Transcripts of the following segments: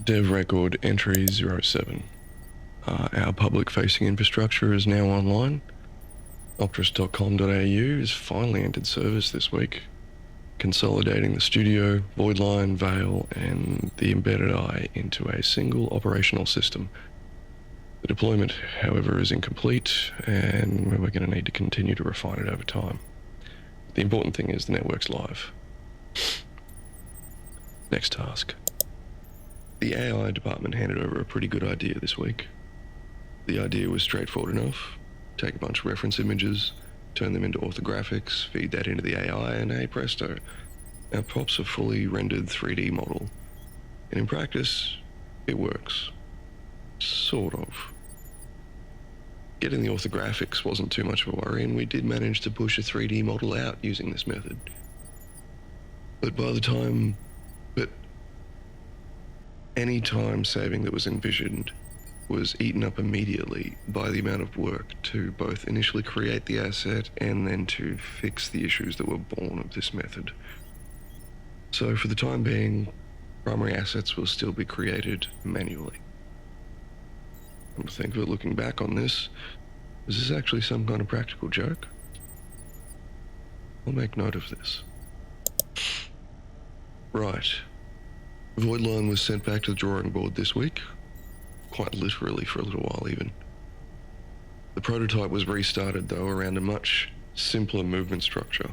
Dev record entry 07. Our public-facing infrastructure is now online. NOCTRYSS.com.au has finally entered service this week, consolidating the studio, VOIDLINE, Veil, and the embedded eye into a single operational system. The deployment, however, is incomplete, and we're going to need to continue to refine it over time. The important thing is the network's live. Next task. The AI department handed over a pretty good idea this week. The idea was straightforward enough. Take a bunch of reference images, turn them into orthographics, feed that into the AI, and hey presto, our pops a fully rendered 3D model. And in practice, it works. Sort of. Getting the orthographics wasn't too much of a worry, and we did manage to push a 3D model out using this method. But any time saving that was envisioned was eaten up immediately by the amount of work to both initially create the asset and then to fix the issues that were born of this method. So for the time being, primary assets will still be created manually. Come to think of it, looking back on this, is this actually some kind of practical joke? I'll make note of this. Right. VOIDLINE was sent back to the drawing board this week, quite literally for a little while even. The prototype was restarted though around a much simpler movement structure,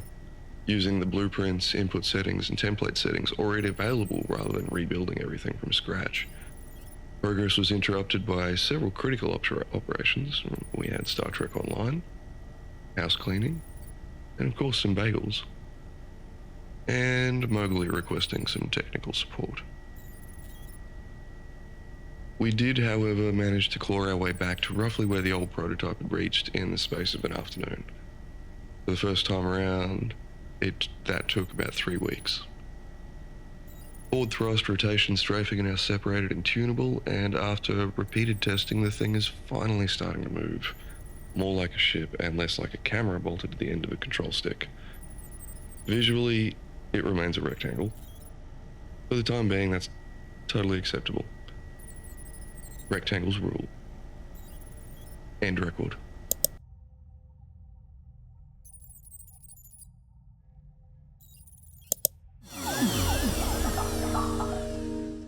using the blueprints, input settings, and template settings already available rather than rebuilding everything from scratch. Progress was interrupted by several critical operations. We had Star Trek Online, house cleaning, and of course some bagels, and Mowgli requesting some technical support. We did, however, manage to claw our way back to roughly where the old prototype had reached in the space of an afternoon. For the first time around, that took about 3 weeks. Forward thrust, rotation, strafing are now separated and tunable, and after repeated testing, the thing is finally starting to move. More like a ship and less like a camera bolted to the end of a control stick. Visually, it remains a rectangle. For the time being, that's totally acceptable. Rectangles rule. End record.